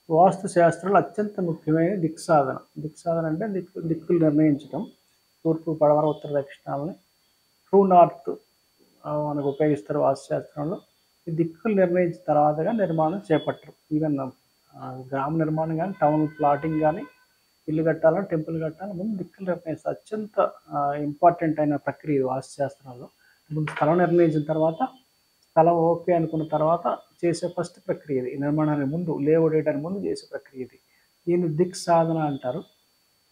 వాస్తు శాస్త్రంలో అత్యంత ముఖ్యమైన దిక్సాధన. దిక్సాధన అంటే దిక్కులు నిర్ణయించటం. తూర్పు, పడమర, ఉత్తర, దక్షిణాలని ట్రూ నార్త్ మనకు ఉపయోగిస్తారు వాస్తు శాస్త్రంలో. ఈ దిక్కులు నిర్ణయించిన తర్వాతగా నిర్మాణం చేపట్టరు. ఈవెన్ గ్రామ నిర్మాణం గానీ, టౌన్ ప్లాటింగ్ గానీ, ఇల్లు కట్టాలని, టెంపుల్ కట్టాలని ముందు దిక్కులు నిర్ణయిస్తారు. అత్యంత ఇంపార్టెంట్ అయిన ప్రక్రియ ఇది వాస్తు శాస్త్రంలో. ముందు స్థలం నిర్ణయించిన తర్వాత, స్థలం ఓకే అనుకున్న తర్వాత చేసే ఫస్ట్ ప్రక్రియ ఇది. నిర్మాణానికి ముందు, లేఅవుట్ వేయడానికి ముందు చేసే ప్రక్రియ ఇది. దీన్ని దిక్ సాధన అంటారు.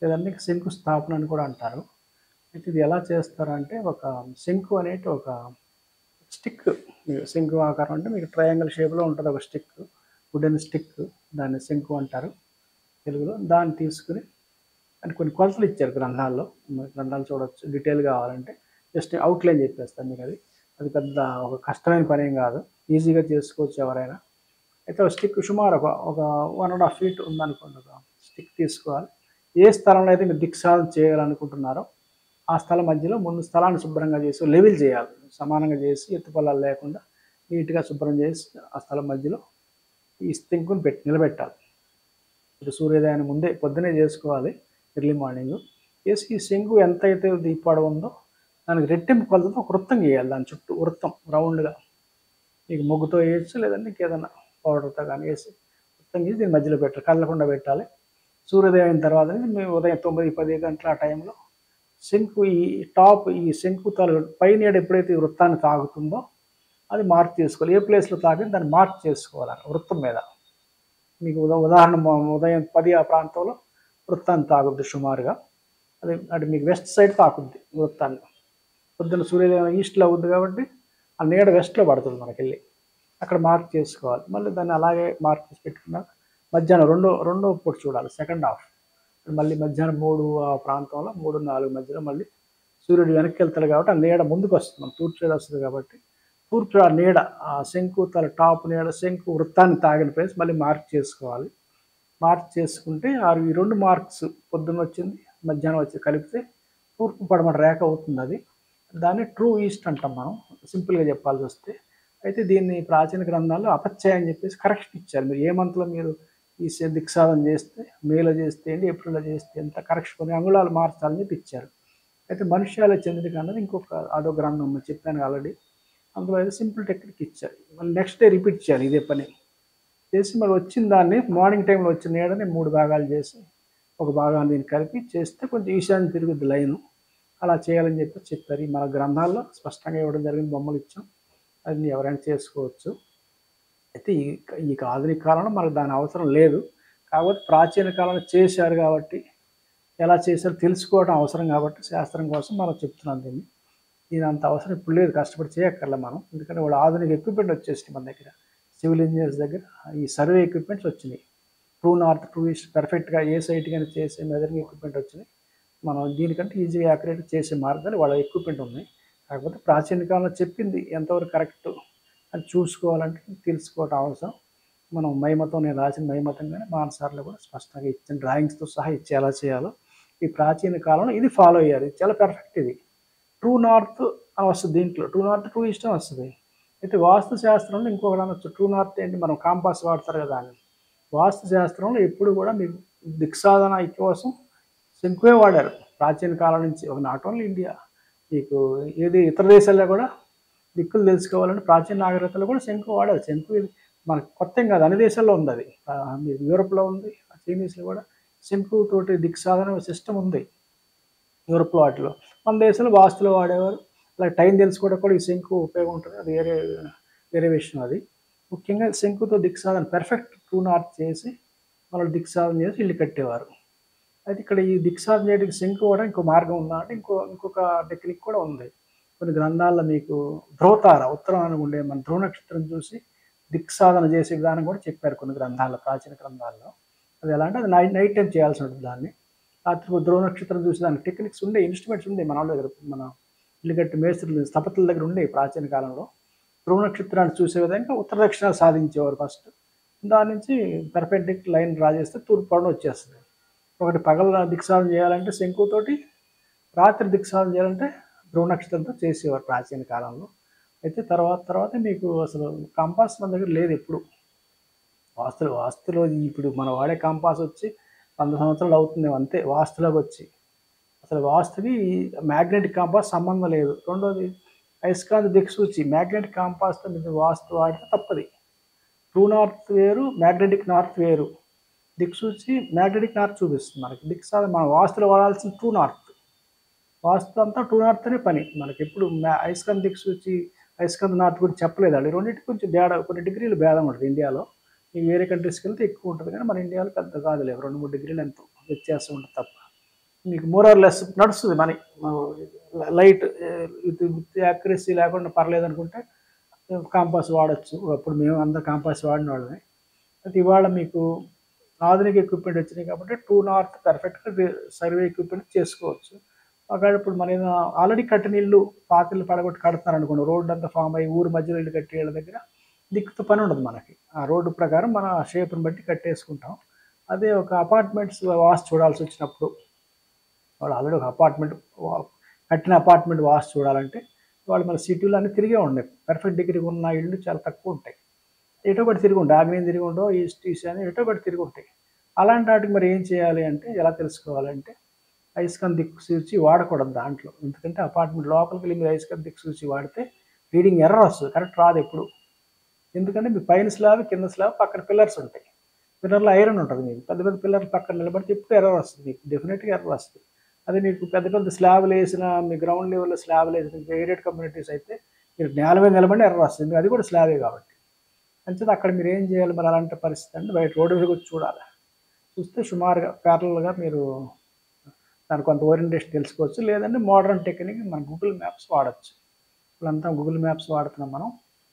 లేదంటే శంకుస్థాపన అని కూడా అంటారు. అయితే ఇది ఎలా చేస్తారంటే, ఒక శంకు అనేటి ఒక స్టిక్, శంకు ఆకారం అంటే మీకు ట్రయాంగిల్ షేప్‌లో ఉంటది ఒక స్టిక్. Wooden stick. దాన్ని శంకు అంటారు తెలుగులో. దాన్ని తీసుకొని అంటే కొన్ని కొలతలు ఇచ్చారు గ్రంథాల్లో. గ్రంథాలు చూడొచ్చు. డీటెయిల్ కావాలంటే జస్ట్ అవుట్‌లైన్ చెప్పేస్తాను మీకది. అది పెద్ద ఒక కష్టమైన పనేం కాదు. ఈజీగా చేసుకోవచ్చు ఎవరైనా. అయితే ఒక స్టిక్ సుమారు ఒక 1 ½ ఫీట్ ఉందనుకోండి. ఒక స్టిక్ తీసుకోవాలి. ఏ స్థలంలో అయితే మీరు దిక్సాధన చేయాలనుకుంటున్నారో ఆ స్థలం మధ్యలో ముందు స్థలాన్ని శుభ్రంగా చేసి లెవెల్ చేయాలి. సమానంగా చేసి ఎత్తుపల్లాలు లేకుండా నీట్‌గా శుభ్రం చేసి ఆ స్థలం మధ్యలో ఈ స్టింకుని నిలబెట్టాలి. ఇది సూర్యోదయానికి ముందే పొద్దున్నే చేసుకోవాలి. Early morning. చేసి ఈ శంకు ఎంతైతే పొడవు ఉందో దానికి రెట్టింపు కొలతతో ఒక వృత్తం గీయాలి. దాని చుట్టూ వృత్తం రౌండ్‌గా. మీకు ముగ్గుతో ఏయొచ్చు, లేదంటే ఇంకేదన్నా పౌడర్‌తో గానీ ఏసి వృత్తం గీసి దీని మధ్యలో పెట్టాలి. కదలకుండా పెట్టాలి. సూర్యోదయం అయిన తర్వాత మేము ఉదయం 9, 10 గంటల ఆ టైంలో శంకు ఈ శంకు పై నీడ ఎప్పుడైతే ఈ వృత్తాన్ని తాకుతుందో అది మార్క్ చేసుకోవాలి. ఏ ప్లేస్‌లో తాకిందో దాన్ని మార్క్ చేసుకోవాలి వృత్తం మీద. మీకు ఉదాహరణ ఉదయం 10 ఆ ప్రాంతంలో వృత్తాన్ని తాకుద్ది సుమారుగా. అది మీకు వెస్ట్ సైడ్ తాకుద్ది వృత్తాన్ని. పొద్దున్న సూర్యోదయం ఈస్ట్‌లో అవుద్ది కాబట్టి ఆ నీడ వెస్ట్‌లో పడుతుంది మనకెళ్ళి. అక్కడ మార్క్ చేసుకోవాలి. మళ్ళీ దాన్ని అలాగే మార్క్ చేసి పెట్టుకున్నాక మధ్యాహ్నం రెండో పూట చూడాలి. Second half. మళ్ళీ మధ్యాహ్నం 3 ఆ ప్రాంతంలో 3, 4 మధ్యలో మళ్ళీ సూర్యుడు వెనక్కెళ్తాడు కాబట్టి ఆ నీడ ముందుకొస్తుంది. మన తూర్పు సైడ్ వస్తది కాబట్టి తూర్పు ఆ నీడ ఆ శంకు టాప్ నీడ శంకు వృత్తాన్ని తాకిన ప్లేస్ మళ్ళీ మార్క్ చేసుకోవాలి. మార్క్ చేసుకుంటే ఈ 2 మార్క్స్ పొద్దున్నొచ్చింది, మధ్యాహ్నం వచ్చింది కలిపితే తూర్పు పడమర రేఖ అవుతుందది. దాన్ని ట్రూ ఈస్ట్ అంటాం మనం సింపుల్‌గా చెప్పాల్సొస్తే. అయితే దీన్ని ప్రాచీన గ్రంథాల్లో అపచ్యయ అని చెప్పేసి కరెక్షన్ ఇచ్చారు. మీరు ఏ మంత్‌లో మీరు ఈ దిక్సాధన చేస్తే మేలో చేస్తే ఏంటి, ఏప్రిల్‌లో చేస్తే ఎంత కరెక్షన్ కొన్ని అంగుళాలు మార్చాలని చెప్పి ఇచ్చారు. అయితే మనుష్యాల చంద్రిక అన్నది అదో గ్రంథం ఉంది చెప్పాను ఆల్రెడీ. అందులో అయితే సింపుల్ టెక్నిక్ ఇచ్చారు. మళ్ళీ నెక్స్ట్ డే రిపీట్ చేయాలి ఇదే పని. చేసి మరి వచ్చిన దాన్ని మార్నింగ్ టైంలో వచ్చిన నీడని 3 భాగాలు చేసి, ఒక భాగాన్ని దీన్ని కలిపి చేస్తే కొంచెం ఈశాన్యం తిరుగుద్ది లైను. అలా చేయాలని చెప్పేసి చెప్పారు. మన గ్రంథాల్లో స్పష్టంగా ఇవ్వడం జరిగింది. బొమ్మలు ఇచ్చాం. అది ఎవరైనా చేసుకోవచ్చు. అయితే ఈ ఆధునిక కాలంలో మనకు దాని అవసరం లేదు. కాకపోతే ప్రాచీన కాలంలో చేశారు కాబట్టి, ఎలా చేశారో తెలుసుకోవడం అవసరం కాబట్టి శాస్త్రం కోసం మనం చెప్తున్నాం దీన్ని. దీనంత అవసరం ఇప్పుడు లేదు. కష్టపడి చేయక్కర్లే మనం. ఎందుకంటే వాళ్ళు ఆధునిక ఎక్విప్‌మెంట్ వచ్చేసినాయి మన దగ్గర. సివిల్ ఇంజినీర్స్ దగ్గర ఈ సర్వే ఎక్విప్‌మెంట్స్ వచ్చినాయి. ట్రూ నార్త్, ట్రూ ఈస్ట్ పర్ఫెక్ట్‌గా ఏ సైట్‌కైనా చేసే మెజరింగ్ ఎక్విప్‌మెంట్ వచ్చినాయి. మనం దీనికంటే ఈజీగా యాక్యురేట్‌గా చేసే మార్గాలు వాళ్ళ ఎక్విప్‌మెంట్ ఉన్నాయి. కాకపోతే ప్రాచీన కాలంలో చెప్పింది ఎంతవరకు కరెక్టు అని చూసుకోవాలంటే తెలుసుకోవటం అవసరం. మనం నేను రాసిన మైమతంగానే మానసార్లో కూడా స్పష్టంగా ఇచ్చిన డ్రాయింగ్స్‌తో సహా ఇచ్చి ఎలా చేయాలో ఈ ప్రాచీన కాలంలో ఇది ఫాలో అయ్యారు. ఇది చాలా పర్ఫెక్ట్ ఇది. ట్రూ నార్త్ అని వస్తది దీంట్లో. ట్రూ నార్త్, ట్రూ ఈస్ట్ అని వస్తది. అయితే వాస్తు శాస్త్రంలో ఇంకొకటి అనొచ్చు. ట్రూ నార్త్ ఏంటి మనం కాంపాస్ వాడతారు కదా అని. వాస్తు శాస్త్రంలో ఎప్పుడు కూడా మీకు దిక్సాధన కోసం శంకువే వాడారు. ప్రాచీన కాలం నుంచి నాట్ ఓన్లీ ఇండియా. మీకు ఇతర దేశాల్లో కూడా దిక్కులు తెలుసుకోవాలంటే ప్రాచీన నాగరికతలో కూడా శంకు వాడారు. శంకు ఇది మనకు కొత్తేం కాదు. అన్ని దేశాల్లో ఉందది. మీకు యూరోప్‌లో ఉంది. చైనీస్‌లో కూడా శంకుతోటి దిక్సాధన సిస్టమ్ ఉంది. యూరోప్‌లో వాటిలో. మన దేశంలో వాస్తులో వాడేవారు. అలాగే టైం తెలుసుకోవడానికి కూడా ఈ శంకు ఉపయోగం ఉంటుంది. అది వేరే వేరే విషయం అది. ముఖ్యంగా శంకుతో దిక్సాధన పెర్ఫెక్ట్ ట్రూ నార్త్ చేసి, వాళ్ళు దిక్సాధన చేసి ఇల్లు కట్టేవారు. అయితే ఇక్కడ ఈ దిక్సాధన చేయడానికి శంకు కూడా ఇంకో మార్గం ఉందా అంటే ఇంకొక టెక్నిక్ కూడా ఉంది. కొన్ని గ్రంథాల్లో మీకు ధ్రువతార ఉత్తరాన ఉండే మన ధ్రువ నక్షత్రం చూసి దిక్సాధన చేసే విధానం కూడా చెప్పారు కొన్ని గ్రంథాల్లో, ప్రాచీన గ్రంథాల్లో. అది ఎలా అంటే అది నైట్ టైమ్ చేయాల్సి ఉంటుంది దాన్ని. రాత్రి ధ్రువ నక్షత్రం చూసి దానికి టెక్నిక్స్ ఉండే, ఇన్‌స్ట్రుమెంట్స్ ఉండే మన వాళ్ళ దగ్గర. మన ఇల్లు కట్టే మేస్త్రులు, స్థపతుల దగ్గర ఉండేవి ప్రాచీన కాలంలో. ధ్రువ నక్షత్రాన్ని చూసే విధంగా ఉత్తర దక్షిణాలు సాధించేవారు ఫస్ట్. దాని నుంచి పర్ఫెక్ట్ లైన్ డ్రా చేస్తే తూర్పు పడమర వచ్చేస్తది. ఒకటి పగలు దిక్సాధన చేయాలంటే శంకుతోటి, రాత్రి దిక్సాధన చేయాలంటే ధ్రువ నక్షత్రంతో చేసేవారు ప్రాచీన కాలంలో. అయితే తర్వాత తర్వాత మీకు అసలు కంపాస్ మన దగ్గర లేదు ఎప్పుడు. వాస్తులో ఇప్పుడు మనం వాడే కంపాస్ వచ్చి 100 సంవత్సరాలు అవుతుందేమో అంతే వాస్తులోకి వచ్చి. అసలు వాస్తుకి మ్యాగ్నెటిక్ కంపాస్ సంబంధం లేదు. రెండోది అయస్కాంత దిక్సూచి మ్యాగ్నెటిక్ కంపాస్‌తో మీరు వాస్తు వాడితే తప్పది. ట్రూ నార్త్ వేరు, మ్యాగ్నెటిక్ నార్త్ వేరు. దిక్సూచి మ్యాగ్నెటిక్ నార్త్ చూపిస్తుంది మనకి. దిక్సాధన మనం వాస్తులో వాడాల్సిన ట్రూ నార్త్. వాస్తు అంతా ట్రూ నార్త్‌తోనే పని. మనకెప్పుడు అయస్కాంత దిక్సూచి, అయస్కాంత నార్త్ గురించి చెప్పలేదండి. రెండిటికి కొంచెం తేడా కొన్ని డిగ్రీలు భేదం ఉంటది ఇండియాలో. ఈ వేరే కంట్రీస్‌కెళ్తే ఎక్కువ ఉంటది గానీ, మన ఇండియాలో పెద్ద కాదులే. 2, 3 డిగ్రీలు ఎంతో వ్యత్యాసం ఉంటది తప్ప. మీకు మోర్ ఆర్ లెస్ నడుస్తది మని. లైట్ విత్ యాక్యురసీ లేకుండా పర్లేదనుకుంటే కాంపాస్ వాడొచ్చు. అప్పుడు మేము అందరం కాంపాస్ వాడినోళ్ళమే. అయితే ఇవాళ మీకు ఆధునిక ఎక్విప్‌మెంట్ వచ్చినాయి కాబట్టి ట్రూ నార్త్ పర్ఫెక్ట్‌గా సర్వే ఎక్విప్‌మెంట్ చేసుకోవచ్చు. ఒకవేళ ఇప్పుడు మన ఆల్రెడీ కట్టిన ఇల్లు, పాత ఇల్లు పడగొట్టి కడుతున్నారనుకోండి, రోడ్డు అంతా ఫార్మ్ అయ్యి ఊరు మధ్యలో ఇల్లు కట్టే ఇళ్ళ దగ్గర దిక్కుతో పని ఉండదు మనకి. ఆ రోడ్డు ప్రకారం మన షేప్‌ని బట్టి కట్టేసుకుంటాం. అదే ఒక అపార్ట్మెంట్స్ వాస్తు చూడాల్సొచ్చినప్పుడు, వాళ్ళు ఆల్రెడీ ఒక అపార్ట్మెంట్ వా కట్టిన అపార్ట్మెంట్ వాస్తు చూడాలంటే, వాళ్ళు మన సిటీలో అన్నీ తిరిగే ఉన్నాయి. పర్ఫెక్ట్ డిగ్రీగా ఉన్న ఇళ్ళు చాలా తక్కువుంటాయి. ఎటో ఒకటి తిరుగుంటాయి. ఆగ్నేయం తిరిగుండో, ఈస్ట్, ఈశాన్యం ఎటో ఒకటి తిరుగుంటాయి. అలాంటి ఆటికి మరి ఏం చేయాలి అంటే, ఎలా తెలుసుకోవాలంటే, అయస్కాంత దిక్సూచి వాడకూడదు దాంట్లో. ఎందుకంటే అపార్ట్మెంట్ లోపలికెళ్ళి మీరు అయస్కాంత దిక్సూచి వాడితే రీడింగ్ ఎర్రర్ వస్తది. కరెక్ట్ రాదెప్పుడు. ఎందుకంటే మీ పైన స్లాబ్, కింద స్లాబ్, పక్కన పిల్లర్స్ ఉంటాయి. పిల్లర్‌లో ఐరన్ ఉంటది మీకు. పెద్ద పెద్ద పిల్లర్లు పక్కన నిలబడితే ఎప్పుడు ఎర్రర్ వస్తది మీకు. డెఫినిట్‌గా ఎర్రర్ వస్తది. అదే మీకు పెద్ద పెద్ద స్లాబులేసిన మీ గ్రౌండ్ లెవెల్‌లో స్లాబులేసిన గేటెడ్ కమ్యూనిటీస్ అయితే మీరు నేల మీద నిలబడిన ఎర్రర్ వస్తది. అది కూడా స్లాబే కాబట్టి. అంచేత అక్కడ మీరేం చేయాలి మరి అలాంటి పరిస్థితి అంటే బయట రోడ్డు మీదకొచ్చి చూడాలి. చూస్తే సుమారుగా ప్యారలల్‌గా మీరు దానికి కొంత ఓరియంటేషన్ తెలుసుకోవచ్చు. లేదంటే మోడర్న్ టెక్నిక్ మన గూగుల్ మ్యాప్స్ వాడొచ్చు. ఇప్పుడంతా గూగుల్ మ్యాప్స్ వాడుతున్నాం మనం.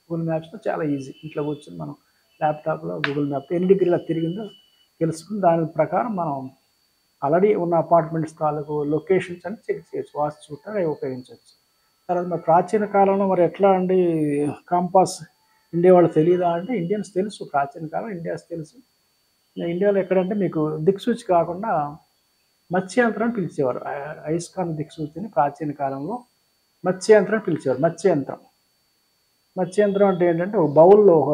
గూగుల్ మ్యాప్స్‌తో చాలా ఈజీ. ఇంట్లో కూర్చొని మనం ల్యాప్‌టాప్‌లో గూగుల్ మ్యాప్ ఎన్ని డిగ్రీలకు తిరిగిందో తెలుసుకొని దాని ప్రకారం మనం ఆల్రెడీ ఉన్న అపార్ట్మెంట్స్ తాలూకు లొకేషన్స్ అన్ని చెక్ చేయొచ్చు. వాస్తు చూడటానికి అవి ఉపయోగించొచ్చు. తర్వాత మరి ప్రాచీన కాలంలో మరి ఎట్లా అండి కంపాస్ ఇండియా వాళ్ళకి తెలీదా అంటే ఇండియన్స్ తెలుసు. ప్రాచీన కాలం ఇండియాస్ తెలుసు. ఇండియాలో ఎక్కడంటే మీకు దిక్సూచి కాకుండా మత్స్యంత్రం అని పిలిచేవారు. అయస్కాంత దిక్సూచిని ప్రాచీన కాలంలో మత్స్యంత్రం అని పిలిచేవారు. మత్స్యంత్రం. మత్స్యంత్రం అంటే ఏంటంటే ఒక బౌల్‌లో ఒక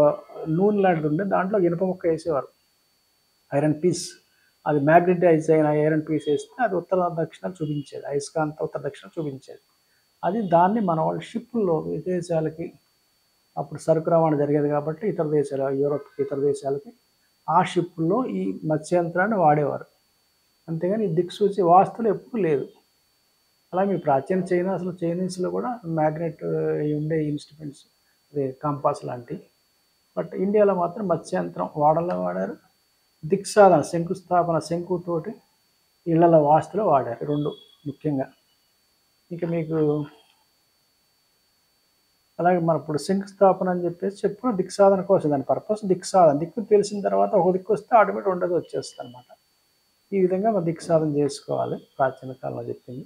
నూనె లాంటిది ఉండే దాంట్లో ఇనుప ముక్క ఏసేవారు. Iron piece. అది మ్యాగ్నెటైజ్ అయిన ఐరన్ పీస్ ఏస్తే అది ఉత్తర దక్షిణాలు చూపించేది. అయస్కాంత ఉత్తర దక్షిణాలు చూపించేది. దాన్ని మన వాళ్ళు షిప్పుల్లో విదేశాలకి అప్పుడు సరుకు రవాణా జరిగేది కాబట్టి ఇతర దేశాలు యూరోప్‌కి ఇతర దేశాలకి ఆ షిప్పుల్లో ఈ మత్స్యంత్రాన్ని వాడేవారు. అంతేగాని ఈ దిక్సూచి వాస్తులో ఎప్పుడు లేదు. అలాగే మీ ప్రాచీన చైనా అసలు చైనీస్‌లో కూడా మ్యాగ్నెట్ అయి ఉండే ఇన్‌స్ట్రుమెంట్స్ అదే కంపాస్ లాంటియి. బట్ ఇండియాలో మాత్రం మత్స్యంత్రం వాడారు. దిక్సాధన శంకుస్థాపన శంకుతోటి ఇళ్లల వాస్తులో వాడారు. 2 ముఖ్యంగా. ఇక మీకు అలాగే మనం ఇప్పుడు శంకుస్థాపన అని చెప్పేసి చెప్పుకున్న దిక్సాధన కోసం దాని పర్పస్ దిక్సాధన. దిక్కు తెలిసిన తర్వాత ఒక దిక్కు వస్తే ఆటోమేటిక్ రెండోది వచ్చేస్తదనమాట. ఈ విధంగా మనం దిక్సాధన చేసుకోవాలి. ప్రాచీన కాలంలో చెప్పింది.